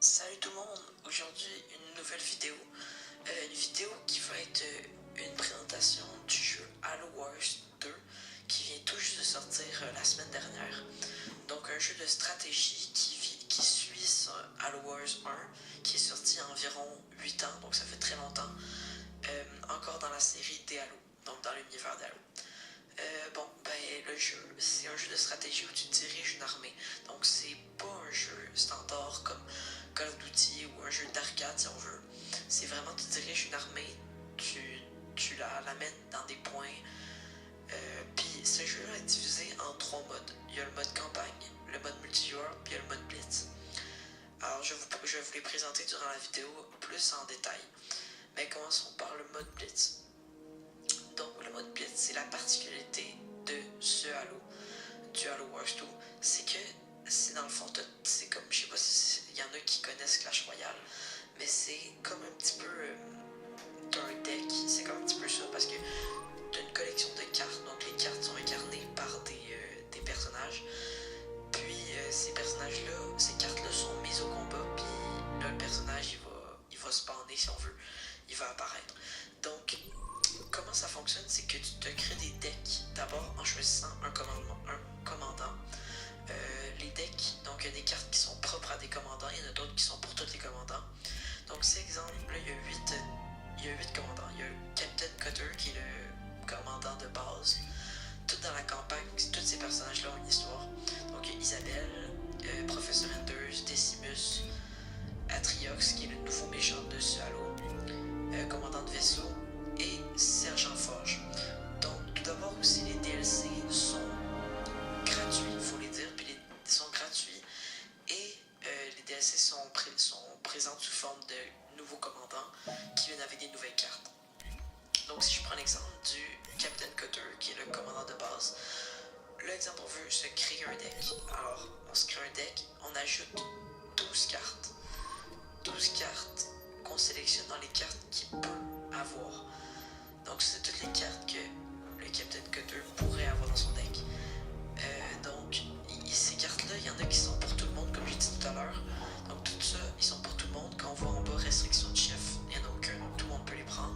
Salut tout le monde, aujourd'hui une nouvelle vidéo, une vidéo qui va être une présentation du jeu Halo Wars 2 qui vient tout juste de sortir la semaine dernière. Donc un jeu de stratégie qui suit sur Halo Wars 1 qui est sorti il y a environ 8 ans, donc ça fait très longtemps, encore dans la série des Halo, donc dans l'univers d'Halo. Le jeu, c'est un jeu de stratégie où tu diriges une armée. Donc c'est pas un jeu standard comme Call of Duty ou un jeu d'arcade si on veut. C'est vraiment tu diriges une armée, tu la mènes dans des points. Puis ce jeu-là est divisé en 3 modes. Il y a le mode campagne, le mode multijoueur, puis il y a le mode blitz. Alors je vais vous les présenter durant la vidéo plus en détail. Mais commençons par le mode blitz. Donc le mode blitz, c'est la particularité de ce Halo, du Halo Wars 2, c'est que c'est dans le fond, c'est comme, je sais pas s'il y en a qui connaissent Clash Royale, mais c'est comme un petit peu d'un deck, c'est comme un petit peu ça, parce que t'as une collection de cartes, donc les cartes sont incarnées par des personnages, puis ces personnages-là, ces cartes-là sont mises au combat, puis là le personnage il va spawner si on veut, il va apparaître. Donc comment ça fonctionne, c'est que tu te crées des decks d'abord en choisissant un commandant. Les decks, donc il y a des cartes qui sont propres à des commandants, il y en a d'autres qui sont pour tous les commandants. Donc c'est exemple, là il y a 8 commandants. Il y a le Captain Cutter qui est le commandant de base. Tout dans la campagne, tous ces personnages-là ont une histoire. Donc il y a Isabelle, Professeur Enders, Decimus, Atriox qui est le nouveau méchant de ce Halo, commandant de vaisseau, et Sergent Forge. Donc tout d'abord aussi les DLC sont gratuits, il faut les dire, puis ils sont gratuits et les DLC sont présents sous forme de nouveaux commandants qui viennent avec des nouvelles cartes. Donc si je prends l'exemple du Captain Cutter qui est le commandant de base, l'exemple on veut se créer un deck. Alors on se crée un deck, on ajoute 12 cartes. 12 cartes qu'on sélectionne dans les cartes qu'il peut avoir. Donc c'est toutes les cartes que le Captain Cutter pourrait avoir dans son deck. Donc ces cartes-là, il y en a qui sont pour tout le monde, comme j'ai dit tout à l'heure. Donc tout ça, ils sont pour tout le monde. Quand on voit en bas restriction de chef, il n'y en a aucun, donc tout le monde peut les prendre.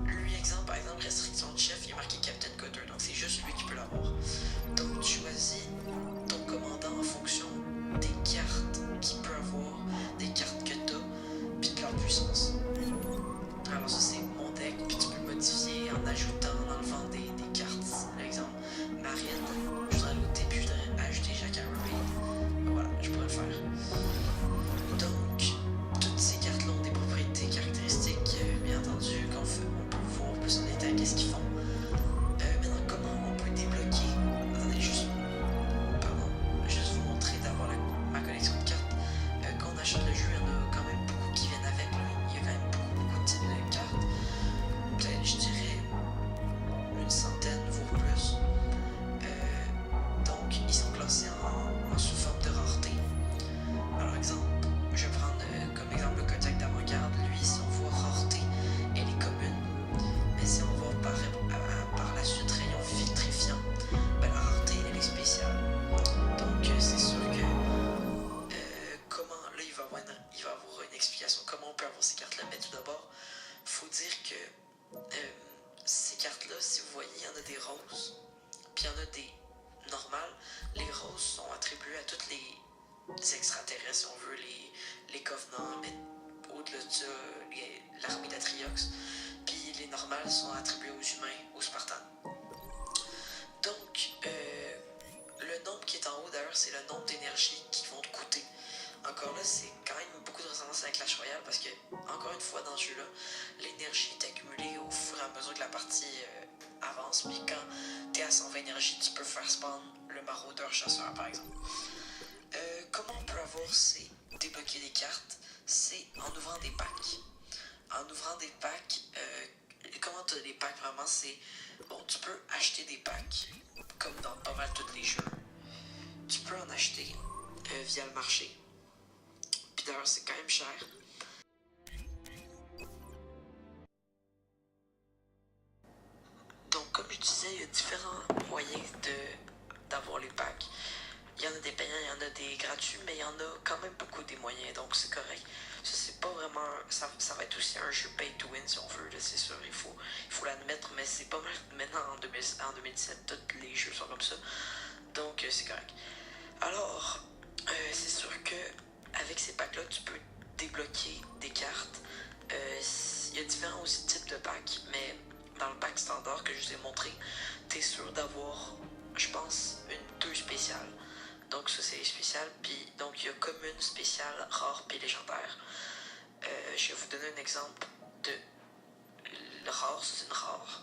Lui, par exemple, restriction de chef, il est marqué Captain Cutter, donc c'est juste lui qui peut l'avoir. Donc tu choisis ton commandant en fonction des cartes qu'il peut avoir, des cartes que tu as, puis de leur puissance. Alors ça c'est mon deck, puis tu peux le modifier en ajoutant, en enlevant des cartes. Par exemple, Marine, je voudrais l'ajouter, puis je voudrais ajouter Jack Arrowhead. Voilà, je pourrais le faire. Donc, toutes ces cartes-là ont des propriétés caractéristiques, bien entendu, on peut voir plus en détail qu'est-ce qu'ils font. Maintenant, comment on peut débloquer? Attendez, juste vous montrer d'abord ma collection de cartes. Quand on achète le jeu, il y en a quand même beaucoup qui viennent avec. Là. Il y a quand même beaucoup de types de cartes. Peut-être, je dirais, une centaine, voire plus. Donc, ils sont classés en sous forme de rareté. Alors, exemple, je vais prendre comme exemple le Kodak d'avant-garde. Lui, si on voit rareté, elle est commune. Mais si on voit par la suite rayon vitrifiant, ben, la rareté, elle est spéciale. Donc, c'est sûr que comment, là, il va avoir une explication comment on peut avoir ces cartes-là. Mais tout d'abord, il faut dire que ces cartes-là, si vous voyez, il y en a des roses, puis il y en a des normales. Les roses sont attribuées à toutes les extraterrestres, si on veut, les Covenants, mais au-delà de ça, l'armée d'Atriox. Puis les normales sont attribuées aux humains, aux Spartans. Donc, le nombre qui est en haut, d'ailleurs, c'est le nombre d'énergie qui vont te coûter. Encore là, c'est quand même beaucoup de ressemblance avec Clash Royale parce que, encore une fois, dans ce jeu-là, l'énergie est accumulée au fur et à mesure que la partie avance. Puis quand t'es à 120 énergie, tu peux faire spawn le maraudeur chasseur, par exemple. Comment on peut débloquer des cartes? C'est en ouvrant des packs. En ouvrant des packs, comment tu as des packs vraiment? C'est, bon, tu peux acheter des packs, comme dans pas mal tous les jeux. Tu peux en acheter via le marché. Puis d'ailleurs, c'est quand même cher. Donc, comme je disais, il y a différents moyens d'avoir les packs. Il y en a des payants, il y en a des gratuits, mais il y en a quand même beaucoup des moyens, donc c'est correct. Ça, c'est pas vraiment. Ça va être aussi un jeu pay to win si on veut, c'est sûr, il faut l'admettre, mais c'est pas mal maintenant en 2017, tous les jeux sont comme ça. Donc c'est correct. Alors, c'est sûr que avec ces packs-là, tu peux débloquer des cartes. Il y a différents aussi types de packs, mais dans le pack standard que je vous ai montré, tu es sûr d'avoir, je pense, deux spéciales. Donc ça c'est les spéciales, puis donc il y a commune, spéciale, rare, puis légendaire. Je vais vous donner un exemple de le rare, c'est une rare.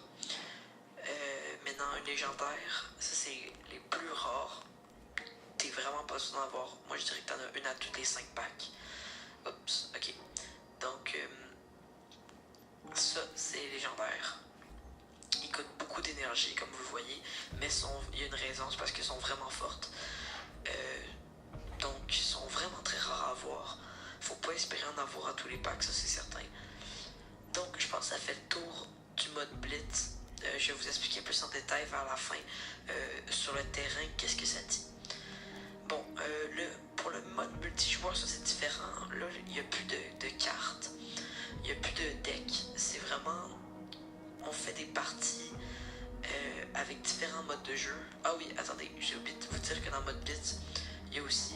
Maintenant, une légendaire, ça c'est les plus rares. T'es vraiment pas sûr d'en avoir. Moi je dirais que t'en as une à tous les 5 packs. Oups, ok. Donc, ça c'est légendaire. Ils coûtent beaucoup d'énergie, comme vous le voyez, mais il y a une raison, c'est parce qu'ils sont vraiment fortes. Donc, ils sont vraiment très rares à avoir. Faut pas espérer en avoir à tous les packs, ça c'est certain. Donc, je pense que ça fait le tour du mode Blitz. Je vais vous expliquer plus en détail vers la fin sur le terrain, qu'est-ce que ça dit. Bon, pour le mode multijoueur, ça c'est différent. Là, il n'y a plus de cartes, il n'y a plus de deck. C'est vraiment, on fait des parties avec différents modes de jeu. Ah oui, attendez, j'ai oublié de vous dire que dans le mode Blitz, il y a aussi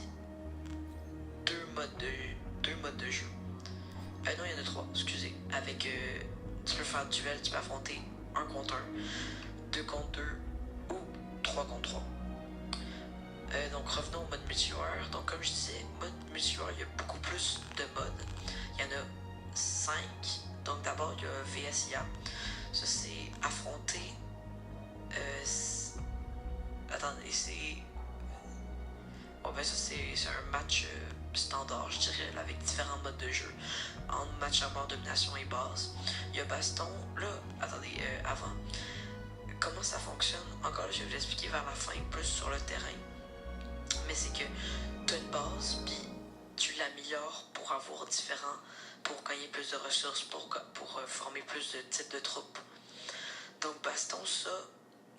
deux modes de jeu. Non, il y en a 3, excusez. Avec, tu peux faire duel, tu peux affronter 1 contre 1, 2 contre 2 ou 3 contre 3. Donc revenons au mode multijoueur. Donc comme je disais, mode multijoueur, il y a beaucoup plus de modes. Il y en a 5. Donc d'abord, il y a VSIA. Ça, c'est affronter... attendez, c'est... Bon ben ça, c'est un match standard, je dirais, là, avec différents modes de jeu. En match à mort, domination et base. Il y a baston. Là, attendez, avant. Comment ça fonctionne? Encore là, je vais vous l'expliquer vers la fin, plus sur le terrain. Mais c'est que tu as une base, puis tu l'améliores pour avoir pour gagner plus de ressources, pour former plus de types de troupes. Donc baston, ça,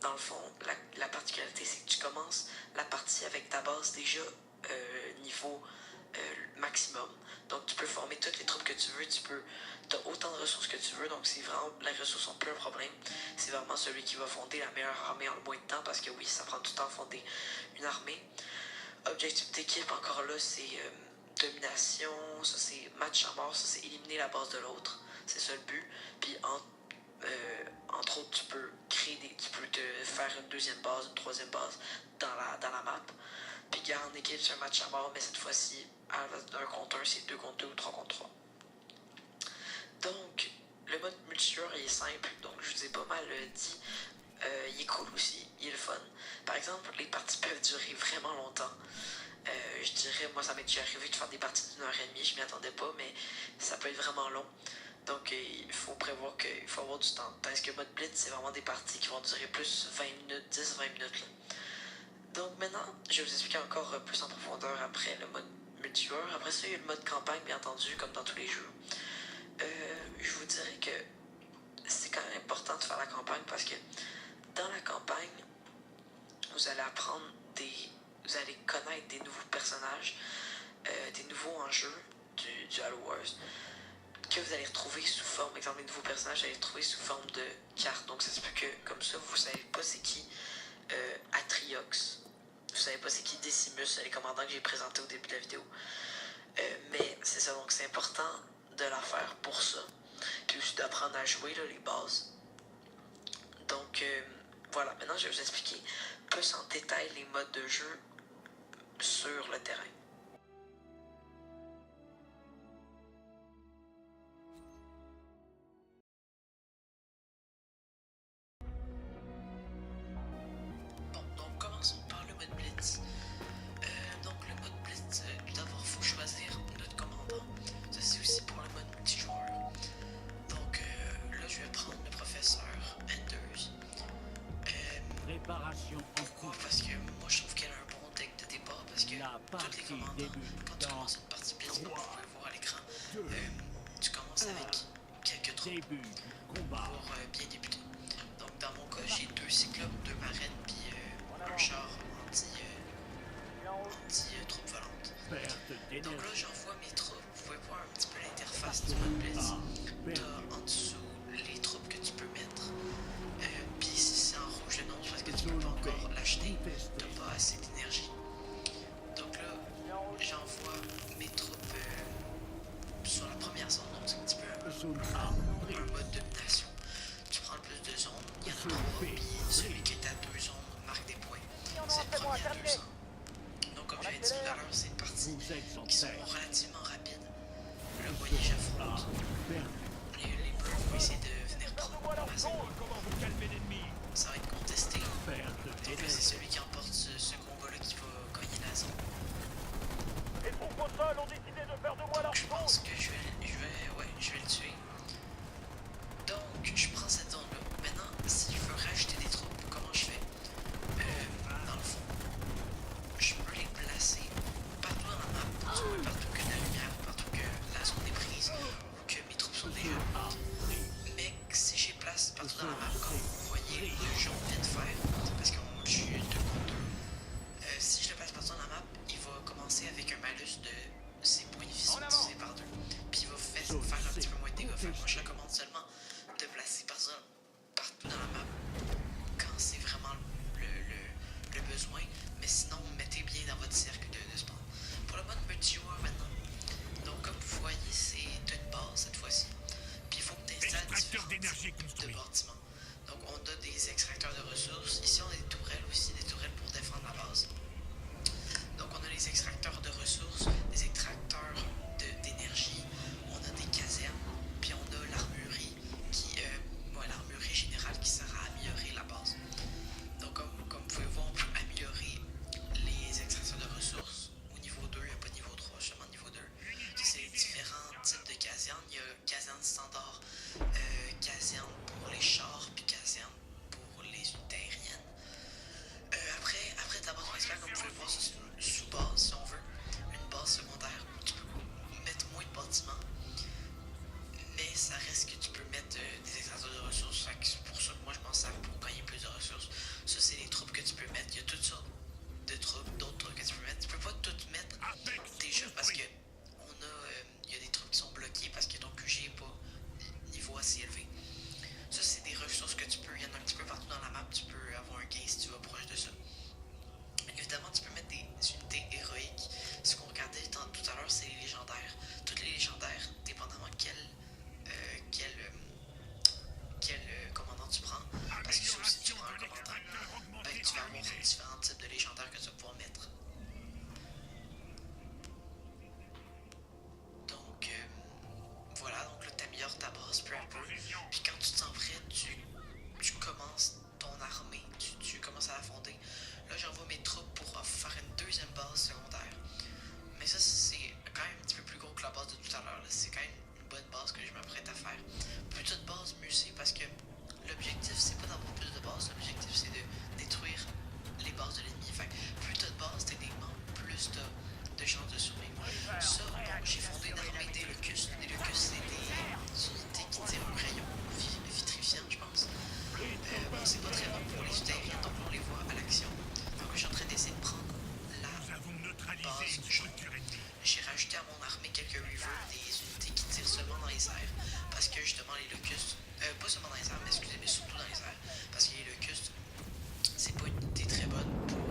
dans le fond, la particularité, c'est que tu commences la partie avec ta base déjà niveau maximum. Donc tu peux former toutes les troupes que tu veux, tu as autant de ressources que tu veux, donc c'est vraiment, les ressources sont plus un problème. C'est vraiment celui qui va fonder la meilleure armée en le moins de temps, parce que oui, ça prend du temps à fonder une armée. Objectif d'équipe, encore là, c'est domination, ça c'est match à mort, ça c'est éliminer la base de l'autre, c'est ça le but. Puis entre autres, tu peux te faire une deuxième base, une troisième base dans la map. Puis guerre en équipe, c'est un match à mort, mais cette fois-ci, à la 1 contre 1, c'est 2 contre 2 ou 3 contre 3. Donc, le mode multijoueur il est simple, donc je vous ai pas mal dit. Il est cool aussi, il est le fun. Par exemple, les parties peuvent durer vraiment longtemps. Je dirais, moi ça m'est déjà arrivé de faire des parties d'1 heure et demie, je m'y attendais pas, mais ça peut être vraiment long. Donc il faut prévoir qu'il faut avoir du temps. Tandis que mode Blitz, c'est vraiment des parties qui vont durer plus 20 minutes, 10-20 minutes. Là. Donc maintenant, je vais vous expliquer encore plus en profondeur après le mode multijoueur. Après ça, il y a le mode campagne, bien entendu, comme dans tous les jeux. Je vous dirais que c'est quand même important de faire la campagne parce que dans la campagne, vous allez apprendre vous allez connaître des nouveaux personnages, des nouveaux enjeux du Halo Wars que vous allez retrouver sous forme, exemple les nouveaux personnages, vous allez les retrouver sous forme de cartes. Donc ça se peut que comme ça, vous savez pas c'est qui Atriox, vous savez pas c'est qui Decimus, les commandants que j'ai présentés au début de la vidéo. Mais c'est ça, donc c'est important de la faire pour ça. Puis aussi d'apprendre à jouer là, les bases. Donc voilà, maintenant je vais vous expliquer plus en détail les modes de jeu sur le terrain. Bon, donc commençons par le mode Blitz. Donc le mode Blitz, tout d'abord, il faut choisir notre commandant. Ça c'est aussi pour le mode multijoueur. Donc là, je vais prendre le professeur Anders. Préparation en Pourquoi? Parce que moi je trouve qu'elle a un bon deck de départ, parce que toutes les commandants, quand tu commences une partie Blitz, comme vous pouvez le voir à l'écran, tu commences avec quelques troupes pour bien débuter. Donc dans mon cas, j'ai 2 cyclopes, 2 marraines, puis un char t'as pas assez d'énergie. Donc là, j'envoie mes troupes sur la première zone, donc c'est un petit peu un mode domination. Tu prends le plus de zones, il y en a 3, puis celui qui est à 2 zones marque des points. C'est le premier à 200. Donc comme j'avais dit tout à l'heure, c'est une partie qui sont relativement rapides. Là, vous voyez, j'affronte. Les bleus vont essayer de venir prendre ma zone. Ça va être contesté. Donc là, c'est celui qui emporte ce combat-là qui va gagner la zone. Donc je pense que je vais le tuer. Donc je prends cette zone-là. Maintenant, si je veux rajouter des troupes, comment je fais? Dans le fond, je peux les placer partout dans la map, du moins partout que la lumière, partout que la zone est prise, ou que mes troupes sont déjà. Mais si je les place partout dans la map, comme vous voyez, le jaune vient de faire, parce qu'on tue 2 contre 2. Si je le place partout dans la map, il va commencer avec un malus de ses points de vie sont divisés par 2. Puis il va faire un petit peu moins de dégâts. Fait que moi je recommande seulement de placer partout dans la map quand c'est vraiment le besoin. Mais sinon, mettez bien dans votre cercle de spawn. Pour le mode multijoueur maintenant, donc comme vous voyez, c'est une base cette fois-ci. Puis il faut que tu installes différents types de bâtiments. Donc on a des extracteurs de ressources. Ici on a des tourelles aussi, des tourelles pour défendre la base. Donc on a les extracteurs de ressources, des extracteurs d'énergie, on a des casernes, puis on a l'armurerie l'armurerie générale qui sert à améliorer la base. Donc comme vous pouvez voir, on peut améliorer les extracteurs de ressources au niveau 2, il n'y a pas de niveau 3, seulement niveau 2. Ça, c'est les différents types de casernes. Il y a caserne standard, caserne pour les chars, puis caserne pour les unités aériennes. Après ta base principale, comme vous pouvez le voir, ça c'est une sous-base si on veut, une base secondaire. Tu peux mettre moins de bâtiments, mais ça reste que tu peux mettre des extracteurs de ressources. C'est pour ça que moi je m'en sers pour gagner plus de ressources. Ça c'est les troupes que tu peux mettre. Il y a toutes sortes de troupes, d'autres troupes que tu peux mettre. Tu peux pas toutes mettre déjà parce que il y a des troupes qui sont bloquées parce que ton QG n'est pas niveau assez élevé. Ça c'est des ressources que tu peux, il y en a un petit peu partout dans la map, tu peux avoir un gain si tu vas proche de ça. Évidemment, tu peux mettre des unités héroïques. Ce qu'on regardait tout à l'heure, c'est les légendaires. Toutes les légendaires, dépendamment quel commandant tu prends, parce que ça aussi tu prends un commandant, tu vas avoir différents types de légendaires que tu vas pouvoir mettre. Donc voilà, donc là tu améliores ta base peu à peu. Puis quand tu te sens prêt, tu commences ton armée, tu commences à la fonder. Là j'envoie mes troupes pour faire une deuxième base secondaire. Mais ça c'est quand même un petit peu plus gros que la base de tout à l'heure. C'est quand même une bonne base que je m'apprête à faire. Plus de base, mieux c'est, parce que l'objectif c'est pas d'avoir plus de bases, l'objectif c'est de détruire les bases de l'ennemi. Fait plus t'as de bases techniquement, plus t'as de chances de survivre. Ça, bon, j'ai fondé une armée des locustes. Les locustes c'est des unités qui tirent un rayon vitrifiant, je pense. Bon, c'est pas très bon pour les unités aériennes, donc on les voit à l'action. Donc je suis en train d'essayer de prendre la base jaune. J'ai rajouté à mon armée quelques reavers, des unités qui tirent seulement dans les airs, parce que justement les locustes, pas seulement dans les airs, mais excusez, mais surtout dans les airs, parce que les locustes, c'est pas une unité très bonne pour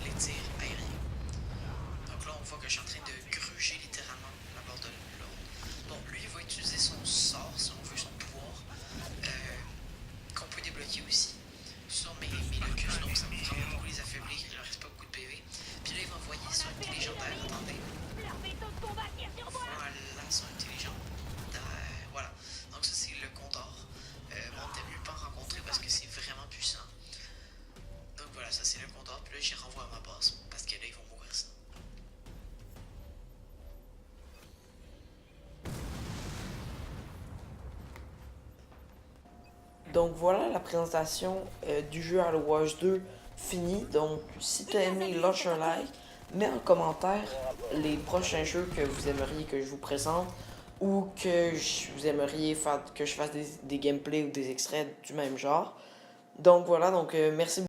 les tirs aériens. Donc là on voit que je suis en train de gruger littéralement la barre de l'autre. Bon, lui il va utiliser son sort, si on veut, son pouvoir, qu'on peut débloquer aussi sur mes locustes, donc ça va vraiment beaucoup les affaiblir, il leur reste pas beaucoup de PV. Puis là il va envoyer son unité légendaire, attendez. Voilà, son unité légendaire, voilà. Donc ça c'est le Condor. Bon, t'aimes mieux pas en rencontrer parce que c'est vraiment puissant. Donc voilà, ça c'est le Condor, puis là j'y renvoie à ma base, parce que là ils vont mourir sinon. Donc voilà la présentation du jeu Halo Wars 2 finie. Donc si tu as aimé, lâche un like, mets en commentaire les prochains jeux que vous aimeriez que je vous présente ou que vous aimeriez que je fasse des gameplays ou des extraits du même genre. Donc voilà, donc merci beaucoup.